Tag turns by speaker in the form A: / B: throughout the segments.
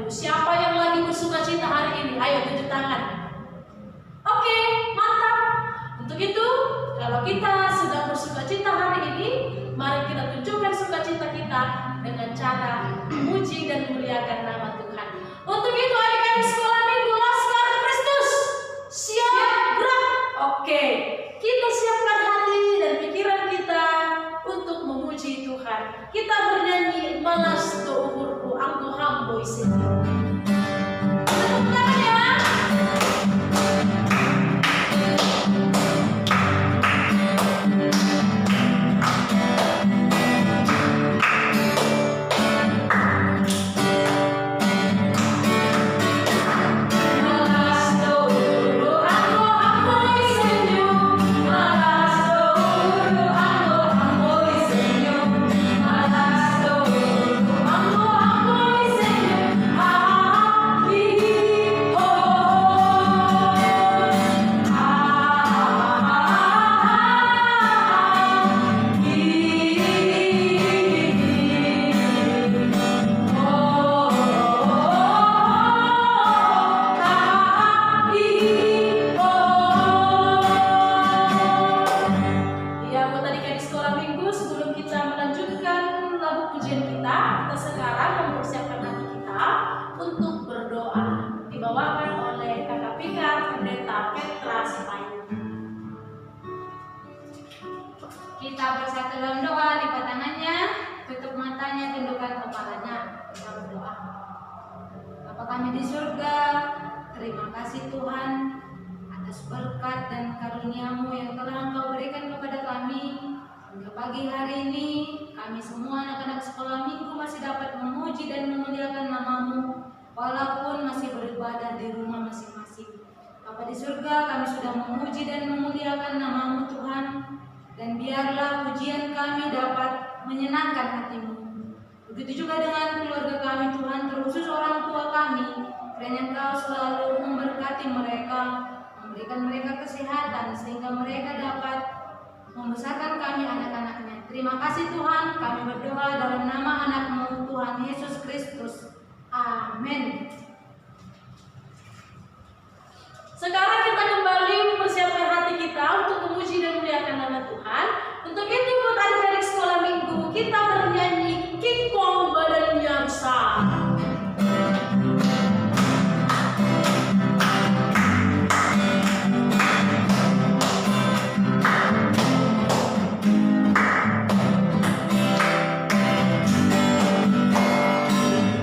A: dulu. Siapa yang lagi bersuka cita hari ini? Ayo tunjuk tangan. Oke, mantap. Untuk itu, kalau kita sedang bersuka cita hari ini, mari kita tunjukkan sukacita kita dengan cara memuji dan memuliakan nama Tuhan. Untuk itu, adik-adik sekolah minggu Laskar Kristus, siap gerak. Oke, kita siapkan hati dan pikiran kita untuk memuji Tuhan. Kita bernyanyi malas do umurku anggo hamboi sendiri. Tepuk tangan ya.
B: Kita bersatu dalam doa, lipat tangannya, tutup matanya, tundukkan kepalanya. Kita berdoa. Bapa kami di surga, terima kasih Tuhan atas berkat dan karunia-Mu yang telah Engkau berikan kepada kami. Hingga pagi hari ini, kami semua anak-anak sekolah minggu masih dapat memuji dan memuliakan nama-Mu, walaupun masih beribadah di rumah masing-masing. Bapa di surga, kami sudah memuji dan memuliakan nama-Mu Tuhan. Dan biarlah pujian kami dapat menyenangkan hati-Mu. Begitu juga dengan keluarga kami Tuhan, terkhusus orang tua kami. Kiranya Engkau selalu memberkati mereka, memberikan mereka kesehatan, sehingga mereka dapat membesarkan kami anak-anaknya. Terima kasih Tuhan, kami berdoa dalam nama anak-Mu Tuhan Yesus Kristus. Amin.
A: Sekarang kita kembali mempersiapkan hati kita untuk memuji dan memuliakan nama Tuhan. Untuk itu buat adik-adik sekolah minggu, kita bernyanyi King Kong badannya besar.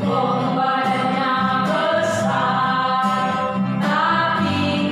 B: Kong badannya besar, tapi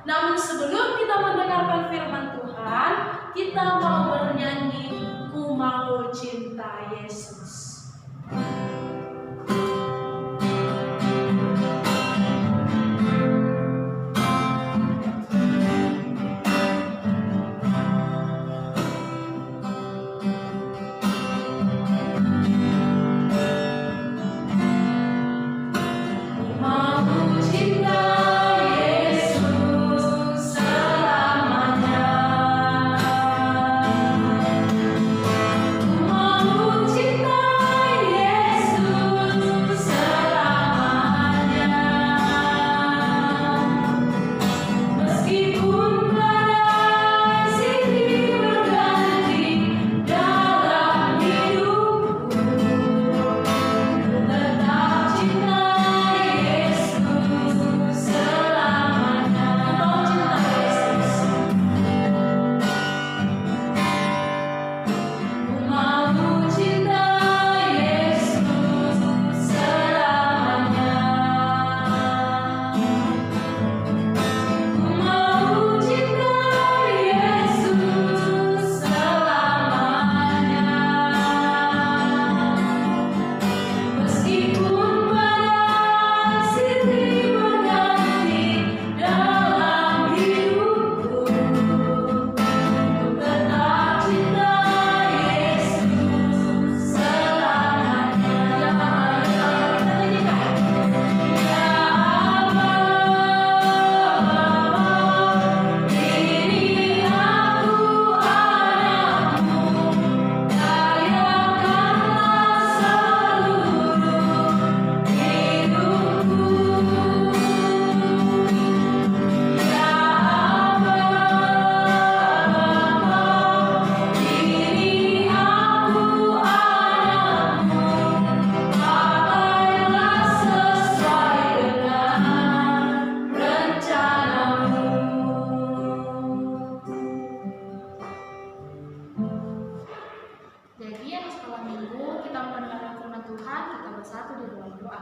A: Namun sebelum kita mendengarkan firman Tuhan, kita mau bernyanyi Ku Mau Cinta Yesus.
B: Jadi anak sekolah minggu kita mendengarkan firman Tuhan, kita bersatu di dalam doa.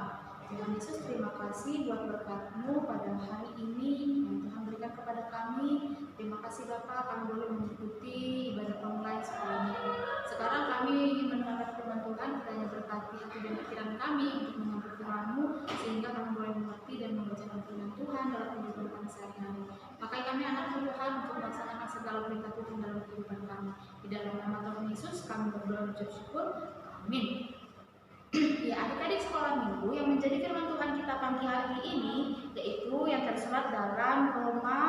B: Tuhan Yesus, terima kasih buat berkat-Mu pada hari ini yang Tuhan berikan kepada kami. Terima kasih Bapak, kami boleh mengikuti ibadah online sekolah minggu. Sekarang kami ingin mendengarkan firman Tuhan, kiranya berkati hati dan pikiran kami untuk mengambil firman-Mu, sehingga kami boleh mengerti dan membacakan firman Tuhan dalam kehidupan kami sehari-hari. Pakai kami anak Tuhan untuk melaksanakan segala perintah Tuhan dalam kehidupan kami. Di dalam nama Tuhan Yesus kami berdoa mengucap syukur. Amin. Ya, adik-adik sekolah minggu, yang menjadi firman Tuhan kita pagi hari ini yaitu yang tersurat dalam Roma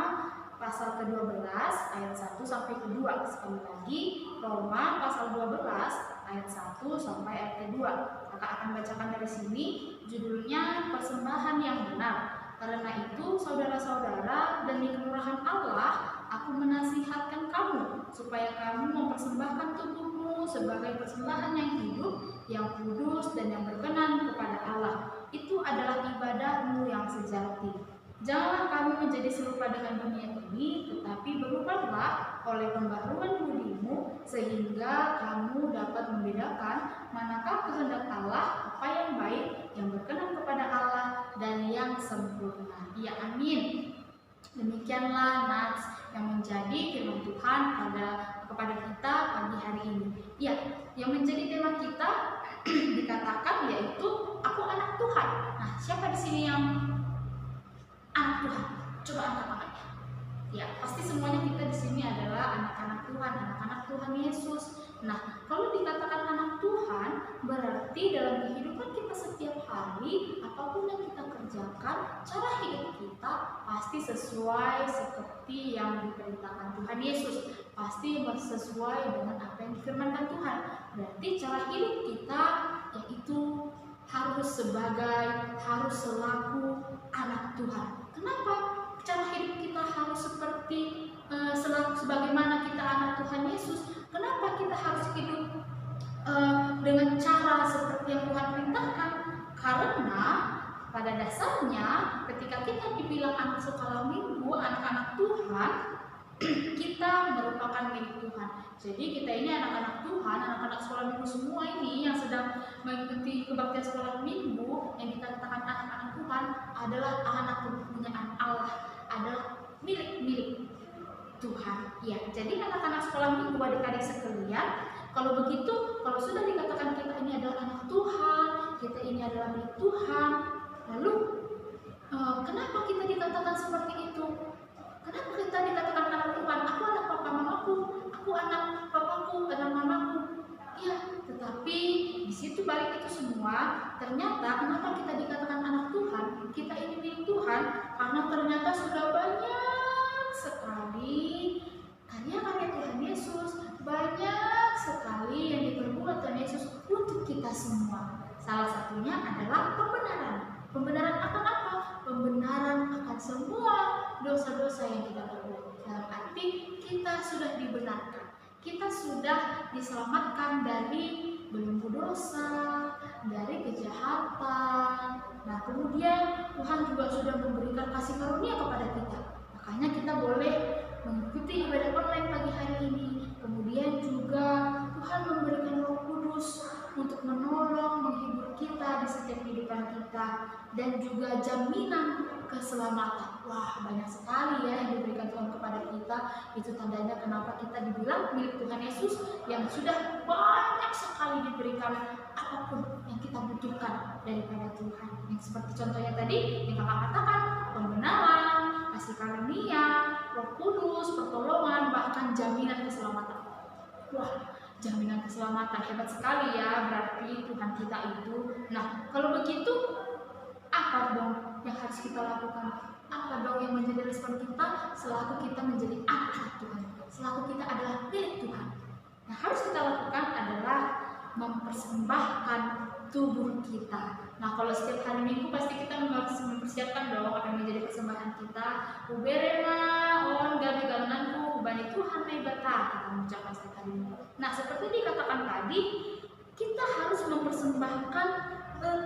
B: pasal ke-12 ayat 1 sampai ke-2. Sekali lagi, Roma pasal 12 ayat 1 sampai ayat ke-2. Kakak akan bacakan dari sini, judulnya Persembahan yang Benar. Karena itu, saudara-saudara, demi kemurahan Allah, aku menasihatkan kamu supaya kamu mempersembahkan tubuhmu sebagai persembahan yang hidup, yang kudus dan yang berkenan kepada Allah. Itu adalah ibadahmu yang sejati. Janganlah kamu menjadi serupa dengan dunia ini, tetapi berubahlah oleh pembaharuan budimu, sehingga kamu dapat membedakan manakah kehendak Allah, apa yang baik, yang berkenan kepada Allah, dan yang sempurna. Ya, amin. Demikianlah nats yang menjadi firman Tuhan kepada kita pagi hari ini. Ya, yang menjadi tema kita dikatakan yaitu aku anak Tuhan. Nah, siapa di sini yang anak Tuhan? Coba angkat tangannya. Ya, pasti semuanya kita di sini adalah anak-anak Tuhan, anak-anak Tuhan Yesus. Nah, kalau dikatakan anak Tuhan, berarti dalam kehidupan kita setiap hari, apapun yang kita kerjakan, cara hidup kita pasti sesuai seperti yang diperintahkan Tuhan Yesus. Pasti sesuai dengan apa yang difirmankan Tuhan. Berarti cara hidup kita yaitu harus selaku anak Tuhan. Kenapa? Cara hidup kita harus seperti sebagaimana kita anak Tuhan Yesus. Kenapa kita harus hidup dengan cara seperti yang Tuhan perintahkan? Karena pada dasarnya ketika kita dibilang anak sekolah minggu, anak-anak Tuhan, kita merupakan milik Tuhan. Jadi kita ini anak-anak Tuhan, anak-anak sekolah minggu semua ini yang sedang mengikuti kebaktian sekolah minggu, yang kita katakan anak-anak Tuhan adalah anak kepunyaan Allah, adalah milik Tuhan. Ya, jadi anak-anak sekolah minggu, adik-adik sekalian, kalau begitu, kalau sudah dikatakan kita ini adalah anak Tuhan, kita ini adalah milik Tuhan, lalu kenapa kita dikatakan seperti itu? Kenapa kita dikatakan anak Tuhan? Aku anak papa mamaku, aku anak papaku, anak mamaku. Ya, tetapi di situ balik itu semua, ternyata kenapa kita dikatakan anak Tuhan? Kita ini milik Tuhan karena ternyata sudah banyak sekali karya-karya Tuhan Yesus, banyak sekali yang diperbuat Tuhan Yesus untuk kita semua. Salah satunya adalah pembenaran. Pembenaran akan apa? Pembenaran akan semua dosa-dosa yang kita perbuat. Dalam arti kita sudah dibenarkan, kita sudah diselamatkan dari belenggu dosa, dari kejahatan. Nah, kemudian Tuhan juga sudah memberikan kasih karunia kepada kita. Makanya kita boleh mengikuti ibadah online pagi hari ini. Kemudian juga Tuhan memberikan Roh Kudus untuk menolong, menghibur kita di setiap kehidupan kita, dan juga jaminan keselamatan. Wah, banyak sekali ya yang diberikan Tuhan kepada kita. Itu tandanya kenapa kita dibilang milik Tuhan Yesus yang sudah banyak sekali diberikan apapun yang kita butuhkan daripada Tuhan. Yang seperti contohnya tadi yang kakak katakan, pembenaran, kasih karunia, Roh Kudus, pertolongan, bahkan jaminan keselamatan. Wah, jaminan keselamatan hebat sekali ya, berarti Tuhan kita itu. Nah, kalau begitu apa dong yang harus kita lakukan? Apa dong yang menjadi respon kita selaku kita menjadi anak Tuhan, selaku kita adalah milik Tuhan? Yang harus kita lakukan adalah mempersembahkan tubuh kita. Nah, kalau setiap hari Minggu pasti kita harus mempersiapkan dong apa yang menjadi persembahan kita. Uberema on gabi galenanku ubani Tuhan mai bata, kita mengucapkan setiap hari Minggu. Nah, seperti dikatakan tadi, kita harus mempersembahkan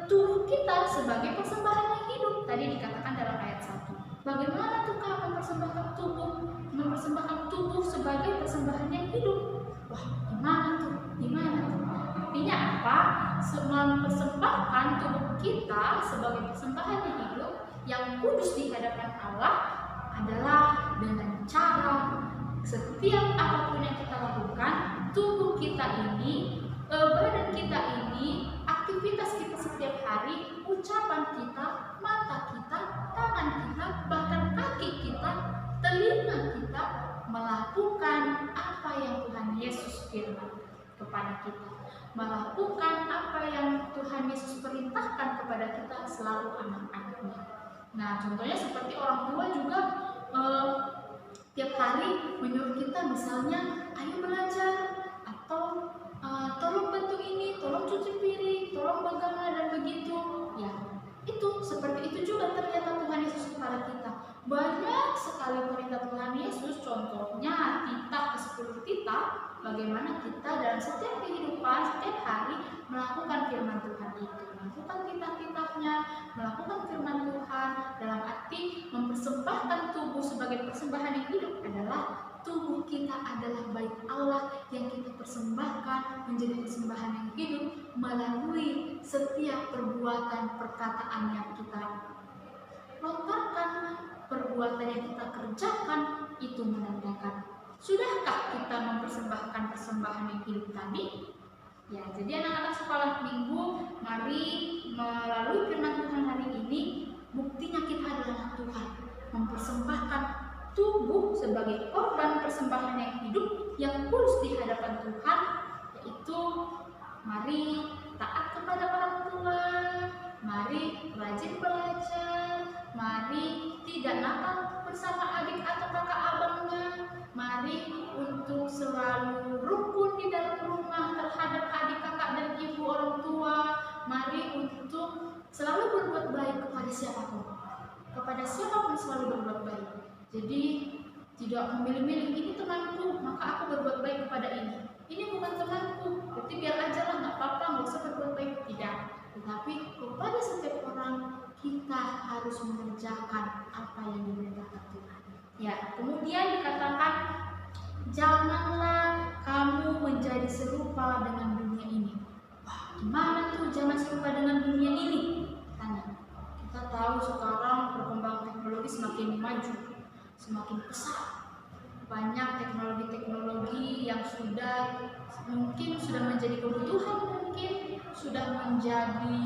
B: tubuh kita sebagai persembahan yang hidup. Tadi dikatakan dalam ayat 1. Bagaimana tuh Kak mempersembahkan tubuh? Mempersembahkan tubuh sebagai persembahan yang hidup. Wah, gimana tuh? Artinya apa? Mempersembahkan tubuh kita sebagai persembahan yang hidup, yang kudus di hadapan Allah adalah dengan cara setiap apapun yang kita lakukan, tubuh kita ini, badan kita ini, aktivitas kita setiap hari, ucapan kita, mata kita, tangan kita, bahkan kaki kita, telinga kita melakukan apa yang Tuhan Yesus firman kepada kita, melakukan apa yang Tuhan Yesus perintahkan kepada kita selalu anak-anaknya. Nah, contohnya seperti orang tua juga tiap hari menyuruh kita, misalnya ayo belajar, atau tolong bantu ini, tolong cuci piring, tolong bagaimana dan begitu. Ya, itu seperti itu juga ternyata Tuhan Yesus kepada kita. Banyak sekali perintah Tuhan Yesus, contohnya titah ke-10 titah, bagaimana kita dalam setiap kehidupan, setiap hari melakukan firman Tuhan itu, melakukan titah-titahnya, melakukan firman Tuhan, dalam arti mempersembahkan tubuh sebagai persembahan yang hidup adalah tubuh kita adalah bait Allah yang kita persembahkan menjadi persembahan yang hidup melalui setiap perbuatan perkataan yang kita lontarkan, perbuatan yang kita kerjakan itu menandakan sudahkah kita mempersembahkan persembahan yang hidup tadi? Ya, jadi anak-anak sekolah minggu, mari melalui firman Tuhan hari ini, buktinya kita adalah anak Tuhan, mempersembahkan tubuh sebagai korban persembahan yang hidup yang kudus di hadapan Tuhan, yaitu mari taat kepada orang tua, mari rajin belajar, mari tidak nakal bersama adik atau kakak abangnya, mari untuk selalu rukun di dalam rumah terhadap adik kakak dan ibu orang tua, mari untuk selalu berbuat baik kepada siapapun selalu berbuat baik. Jadi tidak memilih-milih, ini temanku maka aku berbuat baik kepada ini bukan temanku berarti biar aja lah, nggak apa-apa, nggak usah berbuat baik, tidak. Tetapi kepada setiap orang kita harus mengerjakan apa yang diperintahkan Tuhan. Ya, kemudian dikatakan janganlah kamu menjadi serupa dengan dunia ini. Wah, gimana tuh jangan serupa dengan dunia ini? Tanya. Kita tahu sekarang perkembangan teknologi semakin maju, semakin pesat. Banyak teknologi-teknologi yang mungkin sudah menjadi kebutuhan, mungkin sudah menjadi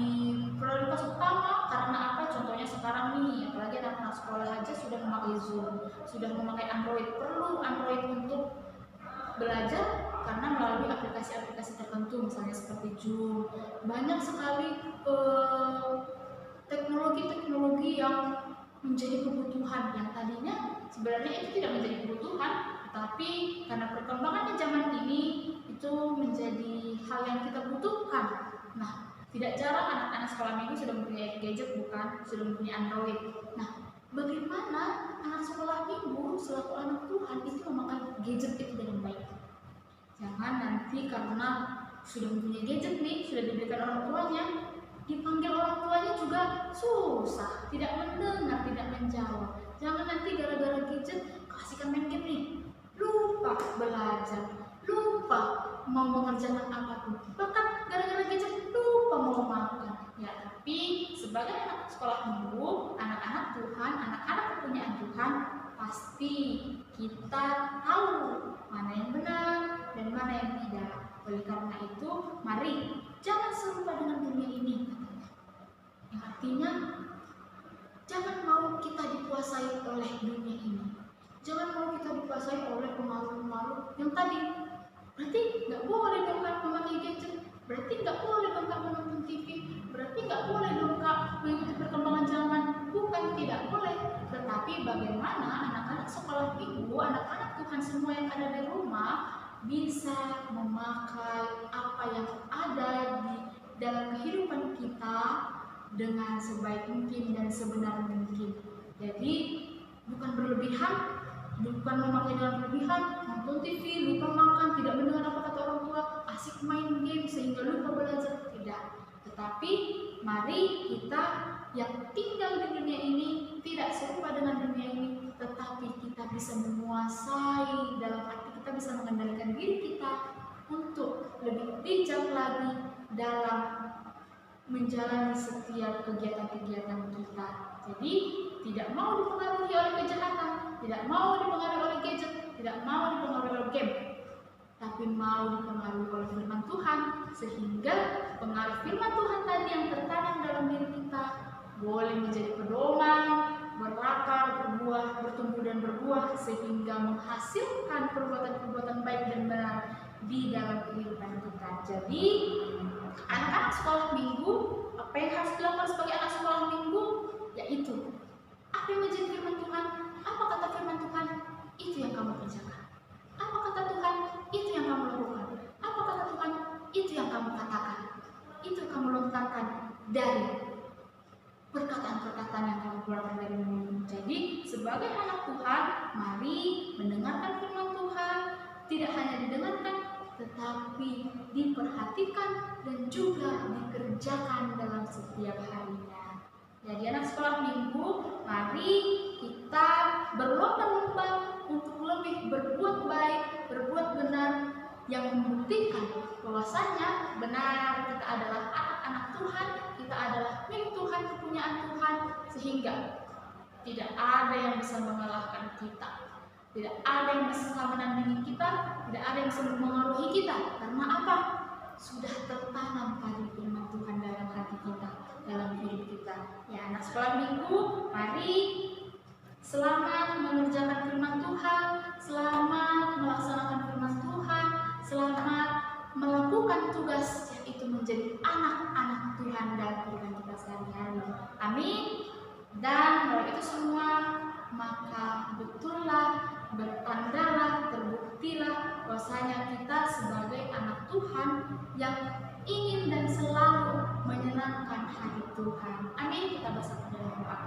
B: prioritas utama. Karena apa? Contohnya sekarang nih, apalagi anak-anak sekolah aja sudah memakai Zoom, sudah memakai Android. Perlu Android untuk belajar karena melalui aplikasi-aplikasi tertentu, misalnya seperti Zoom. Banyak sekali teknologi-teknologi yang menjadi kebutuhan yang tadinya sebenarnya itu tidak menjadi kebutuhan, tapi karena perkembangannya zaman ini itu menjadi hal yang kita butuhkan. Nah, tidak jarang anak-anak sekolah minggu sudah mempunyai gadget, bukan? Sudah mempunyai Android. Nah, bagaimana anak sekolah minggu selaku anak Tuhan itu memakai gadget itu dengan baik? Jangan nanti karena sudah mempunyai gadget nih, sudah diberikan orang tuanya, dipanggil orang tuanya juga susah, tidak mendengar, tidak menjawab. Jangan nanti gara-gara gadget kasihkan main game nih, lupa belajar, lupa mau mengerjakan apapun, bahkan gara-gara gadget lupa mau makan. Ya, tapi sebagai anak sekolah minggu, anak-anak Tuhan, anak-anak kepunyaan Tuhan, pasti kita tahu mana yang benar dan mana yang tidak. Oleh karena itu, mari jangan serupa dengan dunia ini. Yang artinya, jangan mau kita dikuasai oleh dunia ini. Jangan mau kita dikuasai oleh pengaruh-pengaruh yang tadi. Berarti nggak boleh dong Kak memakai gadget. Berarti nggak boleh dong Kak menonton TV. Berarti nggak boleh dong Kak mengikuti perkembangan zaman. Bukan tidak boleh. Tetapi bagaimana anak-anak sekolah minggu, anak-anak Tuhan semua yang ada di rumah bisa memakai apa yang ada di dalam kehidupan kita dengan sebaik mungkin dan sebenar mungkin. Jadi bukan berlebihan, bukan memakai dengan berlebihan, nonton TV, lupa makan, tidak mendengar apa kata orang tua, asik main game sehingga lupa belajar, tidak. Tetapi mari kita yang tinggal di dunia ini tidak serupa dengan dunia ini, tetapi kita bisa menguasai, dalam arti kita bisa mengendalikan diri kita untuk lebih bijak lagi dalam menjalani setiap kegiatan-kegiatan kita. Jadi tidak mau dipengaruhi oleh kejahatan, tidak mau dipengaruhi oleh gadget, tidak mau dipengaruhi oleh game, tapi mau dipengaruhi oleh firman Tuhan, sehingga pengaruh firman Tuhan tadi yang tertanam dalam diri kita boleh menjadi pedoman, berakar, berbuah, bertumbuh dan berbuah, sehingga menghasilkan perbuatan-perbuatan baik dan benar di dalam kehidupan kita. Jadi anak-anak sekolah minggu, apa yang harus dilakukan sebagai anak sekolah minggu? Yaitu apa yang menjadi firman Tuhan, apa kata firman Tuhan, itu yang kamu kerjakan. Apa kata Tuhan, itu yang kamu lakukan. Apa kata Tuhan, itu yang kamu katakan. Itu kamu lontarkan dari perkataan-perkataan yang kamu keluarkan dari mulutmu. Jadi sebagai anak Tuhan, mari mendengarkan firman Tuhan, tidak hanya didengarkan, tetapi diperhatikan dan juga dikerjakan dalam setiap harinya. Jadi anak sekolah minggu, mari kita berlomba-lomba untuk lebih berbuat baik, berbuat benar, yang membuktikan bahwasanya benar kita adalah anak-anak Tuhan, kita adalah milik Tuhan, kepunyaan Tuhan, sehingga tidak ada yang bisa mengalahkan kita. Tidak ada yang bisa menandingi kita, tidak ada yang bisa mempengaruhi kita. Karena apa? Sudah tertanam tadi firman Tuhan dalam hati kita, dalam hidup kita. Ya, anak sekolah minggu, mari selamat mengerjakan firman Tuhan, selamat melaksanakan firman Tuhan, selamat melakukan tugas, yaitu menjadi anak-anak Tuhan dalam kehidupan kita sehari-hari. Amin. Dan kalau itu semua, maka betullah, bertandalah, terbuktilah bahwasanya kita sebagai anak Tuhan yang ingin dan selalu menyenangkan hati Tuhan. Amin. Kita bersama dalam doa.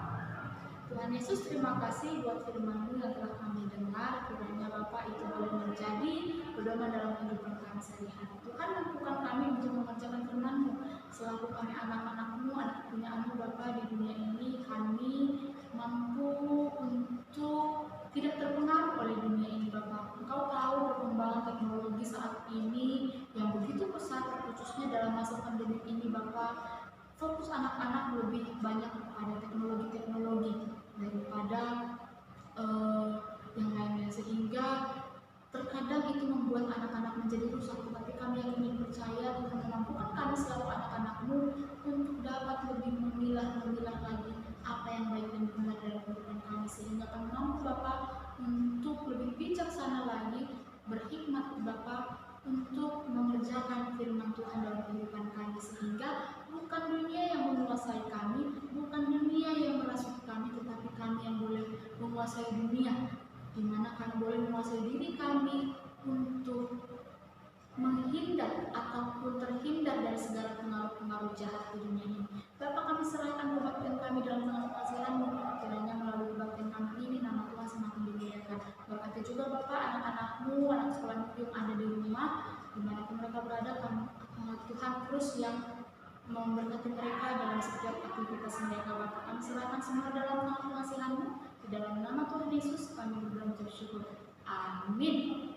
B: Tuhan Yesus, terima kasih buat firman-Mu yang telah kami dengar. Kiranya Bapa itu boleh menjadi pedoman dalam kehidupan kami sehari-hari. Tuhan, mampukan kami untuk mengerjakan firman-Mu. Selaku kami anak-anak-Mu, anak kepunyaan-Mu Bapa di dunia ini, kami mampu untuk tidak terpengaruh oleh dunia ini Bapa. Engkau tahu perkembangan teknologi saat ini yang begitu pesat, khususnya dalam masa pandemi ini Bapa. Fokus anak-anak lebih banyak kepada teknologi-teknologi daripada
C: yang lainnya, sehingga terkadang itu membuat anak-anak menjadi rusak. Tetapi kami yang ingin percaya Tuhan memampukan kami selaku anak-anak-Mu untuk dapat lebih memilah lagi apa yang baik dan benar dalam kehidupan kami, sehingga kami mampu Bapa untuk lebih bijaksana lagi, berhikmat Bapa untuk mengerjakan firman Tuhan dalam kehidupan kami, sehingga bukan dunia yang menguasai kami, bukan dunia yang merasuki kami, tetapi kami yang boleh menguasai dunia, di mana kami boleh menguasai diri kami untuk menghindar ataupun terhindar dari segala pengaruh-pengaruh jahat di dunia ini. Bapak, kami serahkan kebaktian kami dalam tangan kasihan-Mu, kiranya melalui kebaktian kami ini nama Tuhan semakin dimuliakan. Berkati juga Bapak anak-anak-Mu, anak sekolah yang ada di rumah, dimanapun mereka berada, Tuhan terus yang memberkati mereka dalam setiap aktivitas mereka. Bapak, kami serahkan semua dalam tangan kasihan-Mu, di dalam nama Tuhan Yesus kami berdoa dan bersyukur. Amin.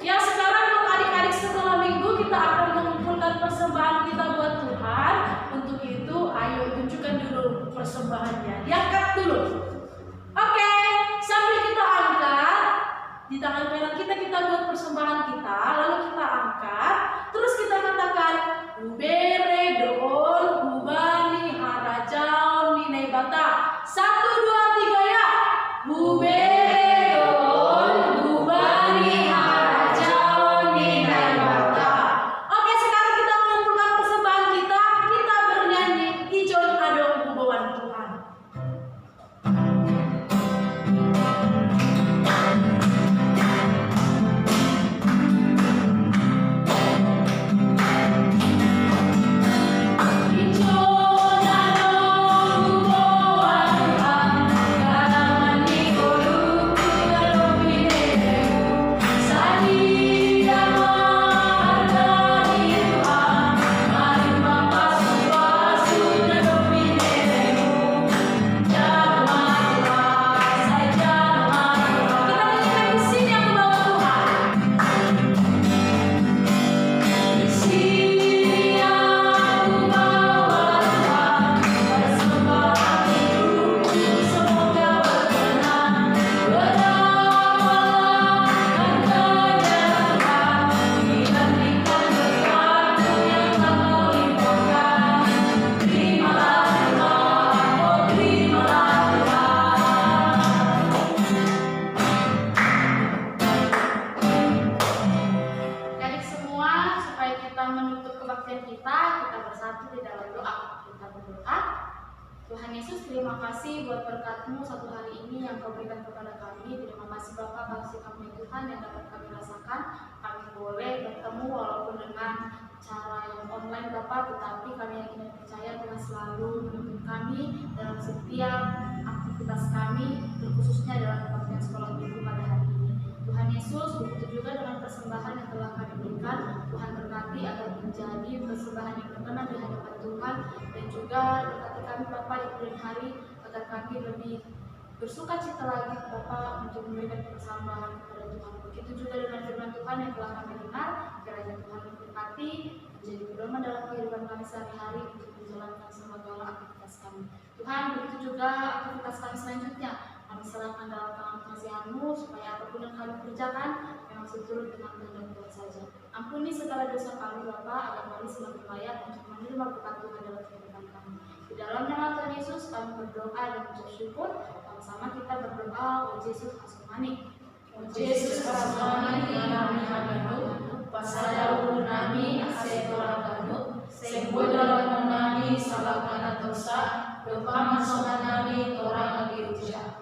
A: Ya, sekarang untuk adik-adik sekolah minggu kita akan mengumpulkan persembahan kita buat Tuhan. Untuk itu, ayo tunjukkan dulu persembahannya. Diangkat dulu. Oke, sambil kita angkat di tangan kanan kita buat persembahan kita, lalu kita angkat, terus kita katakan Ubere doon ubani harajaon ninai bata. 1, 2, 3 ya. Ubere doon ubani harajaon ninai bata. Oke, sekarang kita mengumpulkan persembahan kita bernyanyi Ijon Adong Kubawan Tuhan.
C: Tuhan Yesus, terima kasih buat berkat-Mu satu hari ini yang Kau berikan kepada kami. Terima kasih Bapak, kasih kami Tuhan yang dapat kami rasakan. Kami boleh bertemu walaupun dengan cara yang online Bapak, tetapi kami yakin dan percaya Tuhan selalu menuntun kami dalam setiap aktivitas kami, terkhususnya dalam kebaktian sekolah minggu pada hari ini. Tuhan Yesus, begitu juga dengan persembahan yang telah kami berikan, Tuhan berkati agar menjadi persembahan yang berkenan di hadapan Tuhan, dan juga berkati kami Bapak di kemudian hari agar kami lebih bersuka cita lagi Bapak untuk memberikan persembahan kepada Tuhan. Begitu juga dengan firman Tuhan yang telah kami dengar, kiranya Tuhan memberkati menjadi pedoman dalam kehidupan kami sehari-hari untuk menjalankan segala aktivitas kami. Tuhan, begitu juga aktivitas kami selanjutnya. Kami serahkan dalam tangan kasihan-Mu supaya apapun yang kami kerjakan memang seturut dengan kehendak Tuhan saja. Ampuni segala dosa kami Bapa, agar kami semakin layak untuk menerima berkat Tuhan dalam kehidupan kami. Di dalam nama Tuhan Yesus kami berdoa dan bersyukur. Sama-sama kita berdoa, O Yesus Asmani.
A: O Yesus Asmani nami haminu, pasada ulun nami asetora kanu, seboda nami salah kana dosa, doa masona nami torang agiruja.